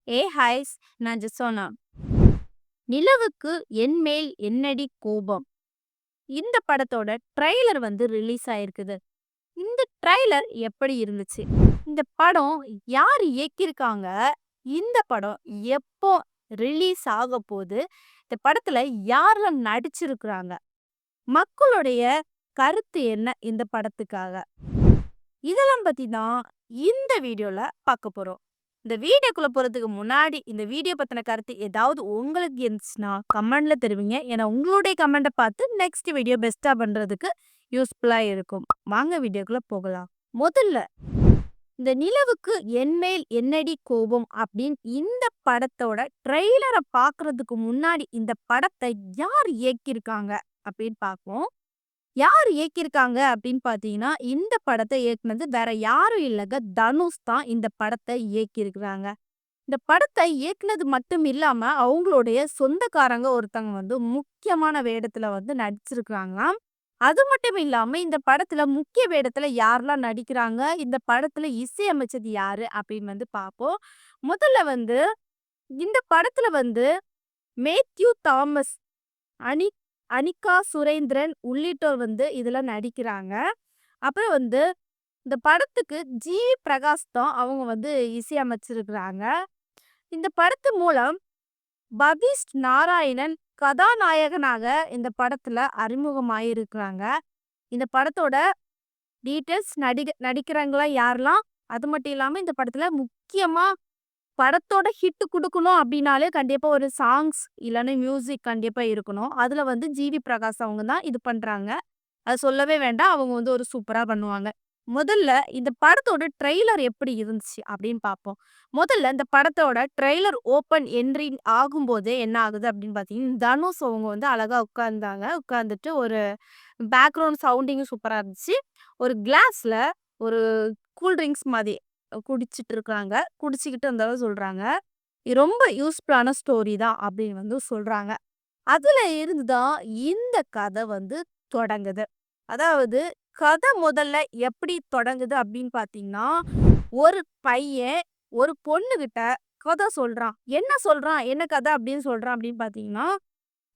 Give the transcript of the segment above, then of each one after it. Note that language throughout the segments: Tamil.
ஹாய்ஸ். நான் ஜெசோனா. நிலவுக்கு என் மேல் என்னடி கோபம். இந்த படத்தோட ட்ரெய்லர் வந்து ரிலீஸ் ஆயிருக்குது. இந்த ட்ரெய்லர் எப்படி இருந்துச்சு? இந்த படம் யார் இயக்கியிருக்காங்க? இந்த படம் எப்போ ரிலீஸ் ஆகப்போது? இந்த படத்துல யாரெல்லாம் நடிச்சிருக்கிறாங்க? மக்களுடைய கருத்து என்ன இந்த படத்துக்காக? இதெல்லாம் பத்தி தான் இந்த வீடியோல பார்க்க போறோம். இந்த வீடியோக்குள்ள போறதுக்கு முன்னாடி இந்த வீடியோ பத்தின கருத்து ஏதாவது உங்களுக்கு இருந்துச்சுன்னா கமெண்ட்ல தெரிவிங்க. ஏன்னா உங்களுடைய கமெண்ட்டை பார்த்து நெக்ஸ்ட் வீடியோ பெஸ்டா பண்றதுக்கு யூஸ்ஃபுல்லா இருக்கும். வாங்க வீடியோக்குள்ள போகலாம். முதல்ல இந்த நிலவுக்கு என்மேல் என்னடி கோபம் அப்படின்னு இந்த படத்தோட ட்ரெய்லரை பார்க்கறதுக்கு முன்னாடி இந்த படத்தை யார் இயக்கியிருக்காங்க அப்படின்னு பார்ப்போம். யார் இயக்கியிருக்காங்க அப்படின்னு பார்த்தீங்கன்னா, இந்த படத்த இயக்குனது வேற யாரும் இல்லங்க. தனுஷ் தான் இந்த படத்த இயக்கியிருக்கிறாங்க. இந்த படத்த இயக்குனது மட்டும் இல்லாம, அவங்களுடைய சொந்தக்காரங்க ஒருத்தவங்க வந்து முக்கியமான வேடத்துல வந்து நடிச்சிருக்காங்களாம். அது மட்டும் இல்லாம, இந்த படத்துல முக்கிய வேடத்துல யாரெல்லாம் நடிக்கிறாங்க, இந்த படத்துல இசையமைச்சது யாரு அப்படின்னு வந்து பார்ப்போம். முதல்ல வந்து இந்த படத்துல வந்து மேத்யூ தாமஸ், அனி அனிகா சுரேந்திரன் உள்ளிட்டோர் வந்து இதுல நடிக்கிறாங்க. அப்புறம் வந்து இந்த படத்துக்கு ஜி.வி. பிரகாஷ் தான் அவங்க வந்து இசையமைச்சிருக்கிறாங்க. இந்த படத்து மூலம் பவிஷ் நாராயணன் கதாநாயகனாக இந்த படத்துல அறிமுகமாயிருக்கிறாங்க. இந்த படத்தோட டீட்டெயில்ஸ் நடிக்கிறவங்களாம் யாரெல்லாம், அது மட்டும் இல்லாம இந்த படத்துல முக்கியமா படத்தோட ஹிட் குடுக்கணும் அப்படின்னாலே கண்டிப்பா ஒரு சாங்ஸ் இல்லன்னா மியூசிக் கண்டிப்பா இருக்கணும். அதுல வந்து ஜி.வி. பிரகாஷ் அவங்க தான் இது பண்றாங்க. அது சொல்லவே வேண்டாம். அவங்க வந்து ஒரு சூப்பரா பண்ணுவாங்க. முதல்ல இந்த படத்தோட ட்ரெய்லர் எப்படி இருந்துச்சு அப்படின்னு பார்ப்போம். முதல்ல இந்த படத்தோட ட்ரெய்லர் ஓப்பன் என்ட்ரிங் ஆகும்போதே என்ன ஆகுது அப்படின்னு பார்த்தீங்கன்னா, தனுஷ் அவங்க வந்து அழகா உட்கார்ந்தாங்க. உட்கார்ந்துட்டு ஒரு பேக்ரவுண்ட் சவுண்டிங்கும் சூப்பரா இருந்துச்சு. ஒரு கிளாஸ்ல ஒரு கூல் ட்ரிங்க்ஸ் மாதிரி குடிச்சிட்டு இருக்காங்க. குடிச்சுக்கிட்டு அந்த சொல்றாங்க. இது ரொம்ப யூஸ்ஃபுல்லான ஸ்டோரி தான் அப்படின்னு வந்து சொல்றாங்க. அதுல இருந்து தான் இந்த கதை வந்து தொடங்குது. அதாவது கதை முதல்ல எப்படி தொடங்குது அப்படின்னு பார்த்தீங்கன்னா, ஒரு பையன் ஒரு பொண்ணுகிட்ட கதை சொல்றான். என்ன சொல்றான்? என்ன கதை அப்படின்னு சொல்றான் அப்படின்னு பார்த்தீங்கன்னா,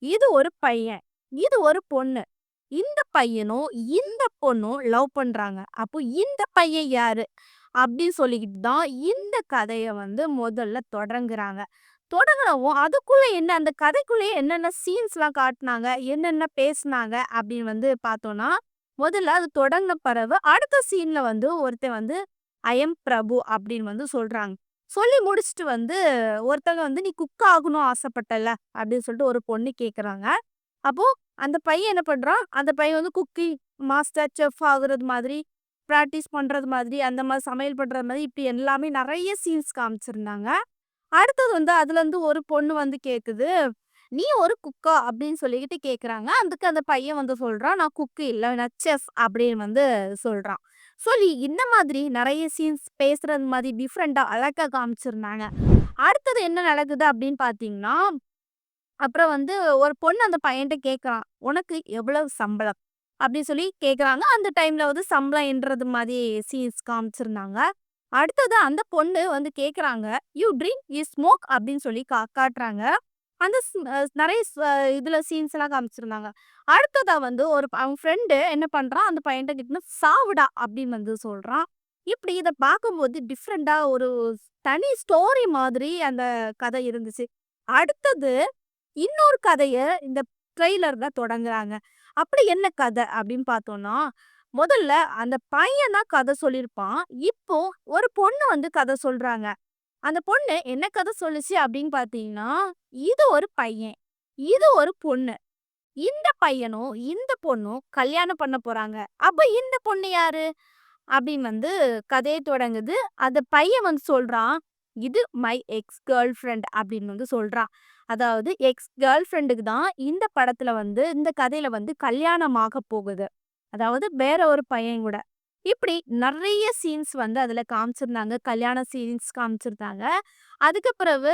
இது ஒரு பையன். இது ஒரு பொண்ணு. இந்த பையனும், இந்த பொண்ணும் லவ் பண்றாங்க. அப்போ இந்த பையன் யாரு? அப்படின்னு சொல்லிக்கிட்டு தான் இந்த கதைய வந்து முதல்ல தொடங்குறாங்க. தொடங்குனவும் அதுக்குள்ள என்ன அந்த கதைக்குள்ளேயே என்னென்ன சீன்ஸ்லாம் காட்டுனாங்க, என்னென்ன பேசுனாங்க அப்படின்னு வந்து பார்த்தோம்னா, முதல்ல அது தொடங்குன பிறகு அடுத்த சீன்ல வந்து ஒருத்தன் வந்து ஐ எம் பிரபு அப்படின்னு வந்து சொல்றாங்க. சொல்லி முடிச்சுட்டு வந்து ஒருத்தங்க வந்து நீ குக் ஆகணும் ஆசைப்பட்டல்ல அப்படின்னு சொல்லிட்டு ஒரு பொண்ணு கேட்குறாங்க. அப்போ அந்த பையன் என்ன பண்றான், அந்த பையன் வந்து குக்கிங் மாஸ்டர் செஃப் ஆகுறது மாதிரி, பிராக்டிஸ் பண்றது மாதிரி, அந்த மாதிரி சமையல் பண்றது மாதிரி இப்படி எல்லாமே நெறைய சீன்ஸ் காமிச்சிருந்தாங்க. அடுத்தது வந்து அதுலேருந்து ஒரு பொண்ணு வந்து கேட்குது, "நீ ஒரு குக்கா?" அப்படின்னு சொல்லிக்கிட்டு கேட்குறாங்க. அதுக்கு அந்த பையன் வந்து சொல்றான், "நான் குக்கு இல்ல, நான் செஃப்" அப்படின்னு வந்து சொல்றான். சொல்லி இந்த மாதிரி நெறைய சீன்ஸ் பேசுறது மாதிரி டிஃப்ரெண்ட்டா அழகா காமிச்சிருந்தாங்க. அடுத்தது என்ன நடக்குது அப்படின்னு பார்த்தீங்கன்னா, அப்புறம் வந்து ஒரு பொண்ணு அந்த பையன்ட்ட கேட்குறான், "உனக்கு எவ்வளவு சம்பளம்?" அப்படின்னு சொல்லி கேட்குறாங்க. அந்த டைம்ல வந்து சம்பளம் எண்றது மாரி சீன்ஸ் காமிச்சிருந்தாங்க. அடுத்தது அந்த பொண்ணு வந்து கேட்குறாங்க, "யூ ட்ரிங்க், யூ ஸ்மோக்" அப்படின்னு சொல்லி காட்டுறாங்க. அந்த நெறைய இதுல சீன்ஸ்லாம் காமிச்சிருந்தாங்க. அடுத்ததா வந்து அவன் ஃப்ரெண்டு என்ன பண்றான், அந்த பையன்ட்ட கிட்ட "சாவுடா" அப்படின்னு வந்து சொல்றான். இப்படி இத பார்க்கும்போது டிஃப்ரெண்ட்டா ஒரு தனி ஸ்டோரி மாதிரி அந்த கதை இருந்துச்சு. அடுத்தது இன்னொரு கதைய இந்த ட்ரெய்லர்ல தொடங்குறாங்க. அப்படி என்ன கதை அப்படின்னு பார்த்தோம்னா, முதல்ல அந்த பையன் தான் கதை சொல்லியிருப்பான். இப்போ ஒரு பொண்ணு வந்து கதை சொல்றாங்க. அந்த பொண்ணு என்ன கதை சொல்லுச்சு அப்படின்னு பார்த்தீங்கன்னா, இது ஒரு பையன், இது ஒரு பொண்ணு. இந்த பையனும், இந்த பொண்ணும் கல்யாணம் பண்ண போறாங்க. அப்ப இந்த பொண்ணு யாரு? அப்படின்னு வந்து கதையே தொடங்குது. அந்த பையன் வந்து சொல்றான், "இது மை எக்ஸ் கேர்ள் ஃபிரெண்ட்" அப்படின்னு வந்து சொல்றான். அதாவது எக்ஸ் கேர்ள் ஃபிரெண்டுக்கு தான் இந்த படத்துல வந்து இந்த கதையில வந்து கல்யாணம் ஆகப் போகுது. அதாவது வேற ஒரு பையன் கூட. இப்படி நெறைய சீன்ஸ் வந்து அதுல காமிச்சிருந்தாங்க. கல்யாண சீன்ஸ் காமிச்சிருந்தாங்க. அதுக்கு பிறகு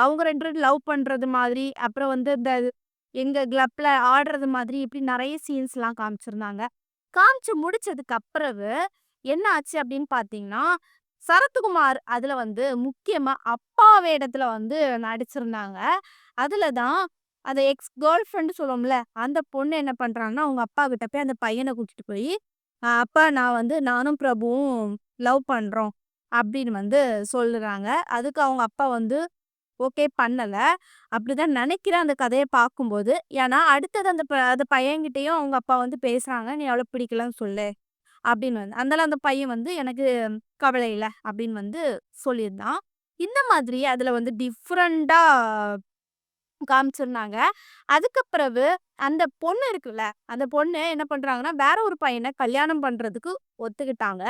அவங்க 2 பேரும் லவ் பண்றது மாதிரி, அப்புறம் வந்து இந்த எங்க கிளப்ல ஆடுறது மாதிரி இப்படி நெறைய சீன்ஸ்லாம் காமிச்சிருந்தாங்க. காமிச்சு முடிச்சதுக்கு அப்புறவு என்ன ஆச்சு அப்படின்னு பார்த்தீங்கன்னா, சரத்குமார் அதுல வந்து முக்கியமா அப்பா வேடத்துல வந்து நடிச்சிருந்தாங்க. அதுல தான் அந்த எக்ஸ் கேர்ள் ஃப்ரெண்ட் சொல்லுவோம்ல, அந்த பொண்ணு என்ன பண்றாங்கன்னா, அவங்க அப்பா கிட்ட போய் அந்த பையன கூட்டிட்டு போயி, அப்பா நான் வந்து நானும் பிரபுவும் லவ் பண்றோம்." அப்படின்னு வந்து சொல்லுறாங்க. அதுக்கு அவங்க அப்பா வந்து ஓகே பண்ணல. அப்படிதான் நெனைக்கிறேன் அந்த கதைய பார்க்கும்போது. ஏன்னா, அடுத்தது அந்த பையன்கிட்டயும் அவங்க அப்பா வந்து பேசுறாங்க. "நீ அவள பிடிக்கலன்னு சொல்லு." அப்படின்னு வந்து. அதனால அந்த பையன் வந்து "எனக்கு கவலை இல்ல." அப்படின்னு வந்து சொல்லியிருந்தான். இந்த மாதிரி அதுல வந்து டிஃபரண்டா காமிச்சிருந்தாங்க. அதுக்கு பிறகு அந்த பொண்ணு இருக்குல்ல, அந்த பொண்ணு என்ன பண்றாங்கன்னா, வேற ஒரு பையன கல்யாணம் பண்றதுக்கு ஒத்துக்கிட்டாங்க.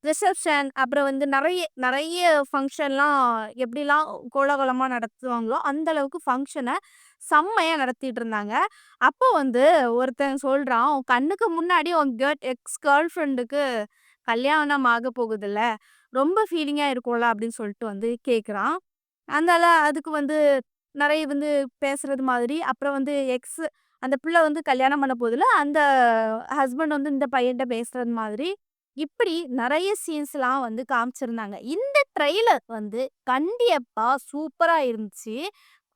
ரிசப்ஷன் அப்புறம் வந்து நெறைய நெறைய ஃபங்ஷன்லாம் எப்படிலாம் கோலாகலமா நடத்துவாங்களோ, அந்த அளவுக்கு ஃபங்ஷன செம்மையா நடத்திட்டு இருந்தாங்க. அப்போ வந்து ஒருத்தன் சொல்றான், "உன் கண்ணுக்கு முன்னாடி உன் எக்ஸ் கேர்ள் ஃப்ரெண்டுக்கு கல்யாணம் ஆக போகுதுல்ல, ரொம்ப ஃபீலிங்கா இருக்கும்ல." அப்படின்னு சொல்லிட்டு வந்து கேட்குறான். அதனால அதுக்கு வந்து நெறைய வந்து பேசுறது மாதிரி, அப்புறம் வந்து அந்த பிள்ளை வந்து கல்யாணம் பண்ண போதுல, அந்த ஹஸ்பண்ட் வந்து இந்த பையன்ட்ட பேசுறது மாதிரி, இப்படி நெறைய சீன்ஸ்லாம் வந்து காமிச்சிருந்தாங்க. இந்த ட்ரெய்லர் வந்து கண்டிப்பா சூப்பரா இருந்துச்சு.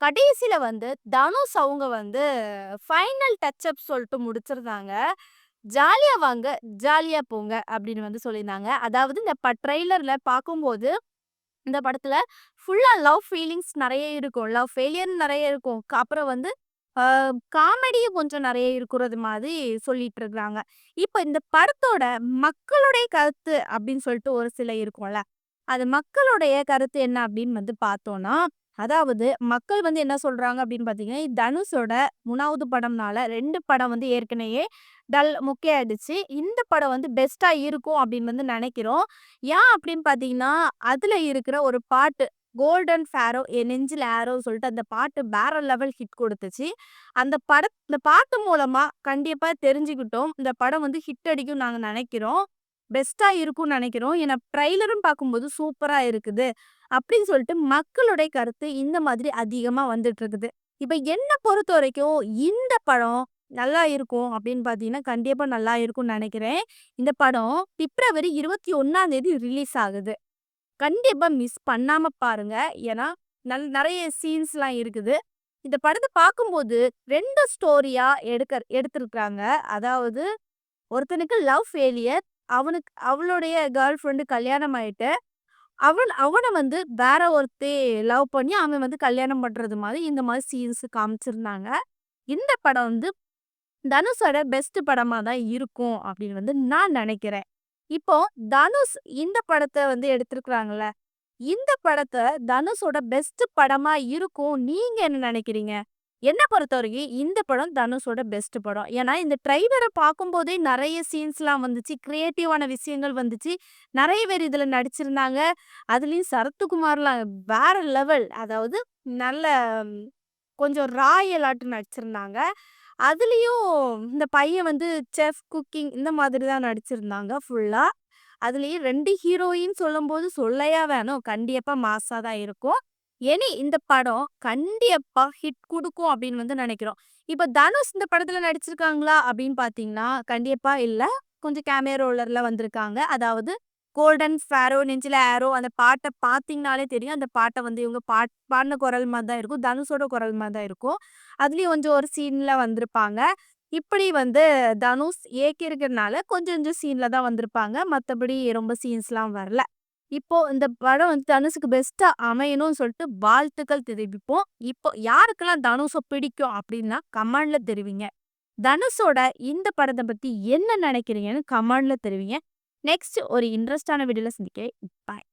கடைசில வந்து தனுஷ் அவங்க வந்து ஃபைனல் டச் அப் சொல்ட்டு முடிச்சிருந்தாங்க. "ஜாலியா வாங்க, ஜாலியா போங்க" அப்படின்னு வந்து சொல்லியிருந்தாங்க. அதாவது இந்த ட்ரெய்லர்ல பார்க்கும்போது இந்த படத்துல ஃபுல்லா லவ் ஃபீலிங்ஸ் நெறைய இருக்கும். லவ் ஃபெயிலியர் நெறைய இருக்கும். அப்புறம் வந்து அ காமெடியும் கொஞ்சம் நெறைய இருக்கிறது மாதிரி சொல்லிட்டு இருக்காங்க. இப்ப இந்த படத்தோட மக்களுடைய கருத்து அப்படின்னு சொல்லிட்டு ஒரு சில இருக்கும்ல. அது மக்களுடைய கருத்து என்ன அப்படின்னு வந்து பார்த்தோம்னா, அதாவது மக்கள் வந்து என்ன சொல்றாங்க அப்படின்னு பார்த்தீங்கன்னா, தனுஷோட 3வது படம்னால 2 படம் வந்து ஏற்கனவே மொக்கையாயிடுச்சு. இந்த படம் வந்து பெஸ்ட்டா இருக்கும் அப்படின்னு வந்து நெனைக்கிறோம். ஏன் அப்படின்னு பார்த்தீங்கன்னா, அதுல இருக்கிற ஒரு பாட்டு கோல்டன் ஃபேரோ என் நெஞ்சில் ஆரோ சொல்லிட்டு அந்த பாட்டு வேற லெவல் ஹிட் குடுத்துச்சு. இந்த பாட்டு மூலமா கண்டிப்பா தெரிஞ்சுக்கிட்டோம். இந்த படம் வந்து ஹிட் அடிக்கும்னு நாங்க நெனைக்கிறோம். பெஸ்ட்டா இருக்கும்னு நெனைக்கிறோம். ஏன்னா ட்ரெய்லரும் பார்க்கும்போது சூப்பரா இருக்குது. அப்படின்னு சொல்லிட்டு மக்களுடைய கருத்து இந்த மாதிரி அதிகமா வந்துட்டு இருக்குது. இப்ப என்ன பொறுத்தவரைக்கும் இந்த படம் நல்லா இருக்கும் அப்படின்னு பார்த்தீங்கன்னா, கண்டிப்பா நல்லா இருக்கும்னு நெனைக்கிறேன். இந்த படம் பிப்ரவரி 21ஆம் தேதி ரிலீஸ் ஆகுது. கண்டிப்பா மிஸ் பண்ணாம பாருங்க. ஏன்னா, நெறைய சீன்ஸ்லாம் இருக்குது. இந்த படத்த பார்க்கும்போது 2 ஸ்டோரியா எடுத்திருக்காங்க. அதாவது ஒருத்தனுக்கு லவ் ஃபெயிலியர். அவளுடைய கேர்ள் ஃப்ரெண்ட் கல்யாணம் ஆயிட்டு, அவன வந்து வேற ஒருத்தி லவ் பண்ணி அவன் வந்து கல்யாணம் பண்றது மாதிரி இந்த மாதிரி சீன்ஸ் காமிச்சிருந்தாங்க. இந்த படம் வந்து தனுஷோட பெஸ்ட் படமா தான் இருக்கும் அப்படின்னு வந்து நான் நினைக்கிறேன். இப்போ தனுஷ் இந்த படத்த வந்து எடுத்திருக்காங்கல்ல, இந்த படத்த தனுஷோட பெஸ்ட் படமா இருக்கும். நீங்க என்ன நினைக்கிறீங்க? என்ன பொறுத்தவரைக்கும் இந்த படம் தனுஷோட பெஸ்ட் படம். ஏன்னா இந்த ட்ரெய்லர பார்க்கும்போதே நெறைய சீன்ஸ்லாம் வந்துச்சு. கிரியேட்டிவான விஷயங்கள் வந்துச்சு. நெறைய பேர் இதுல நடிச்சிருந்தாங்க. அதுலயும் சரத்குமார்லாம் வேற லெவல். அதாவது நல்ல கொஞ்சம் ராயலாட்டு நடிச்சிருந்தாங்க. அதுலயும் இந்த பையன் வந்து செஃப், குக்கிங் இந்த மாதிரி தான் நடிச்சிருந்தாங்க ஃபுல்லா. அதுலயும் 2 ஹீரோயின் சொல்லும்போது சொல்லயா வேணும். கண்டிப்பா மாஸா தான் இருக்கும். இந்த படம் கண்டிப்பா ஹிட் குடுக்கும் அப்படின்னு வந்து நெனைக்கிறோம். இப்ப தனுஷ் இந்த படத்துல நடிச்சிருக்காங்களா அப்படின்னு பார்த்தீங்கன்னா, கண்டிப்பா இல்ல. கொஞ்சம் கேமியோ ரோலர்ல வந்திருக்காங்க. அதாவது கோல்டன் ஃபேரோ நெஞ்சில ஆரோ அந்த பாட்ட பார்த்தீங்கனாலே தெரியும். அந்த பாட்ட வந்து இவங்க பாடுன குரல் மாரி தான் இருக்கும். தனுஷோட குரல் மாரி தான் இருக்கும். அதுலயும் கொஞ்சம் ஒரு சீன்ல வந்திருப்பாங்க. இப்படி வந்து தனுஷ் இயக்கியிருக்கிறனால கொஞ்சம் கொஞ்சம் சீன்ல தான் வந்திருப்பாங்க. மத்தபடி ரொம்ப சீன்ஸ்லாம் வரல. இப்போ இந்த படம் வந்து தனுஷுக்கு பெஸ்ட்டா அமையணும்னு சொல்லிட்டு வாழ்த்துக்கள் தெரிவிப்போம். இப்போ யாருக்கெல்லாம் தனுஷ பிடிக்கும் அப்படின்னா கமெண்ட்ல தெரிவிங்க. தனுஷோட இந்த படத்த பத்தி என்ன நினைக்கிறீங்கன்னு கமெண்ட்ல தெரிவிங்க. நெக்ஸ்ட் ஒரு இன்ட்ரெஸ்டான வீடியோல சந்திக்கிறேன். பாய்.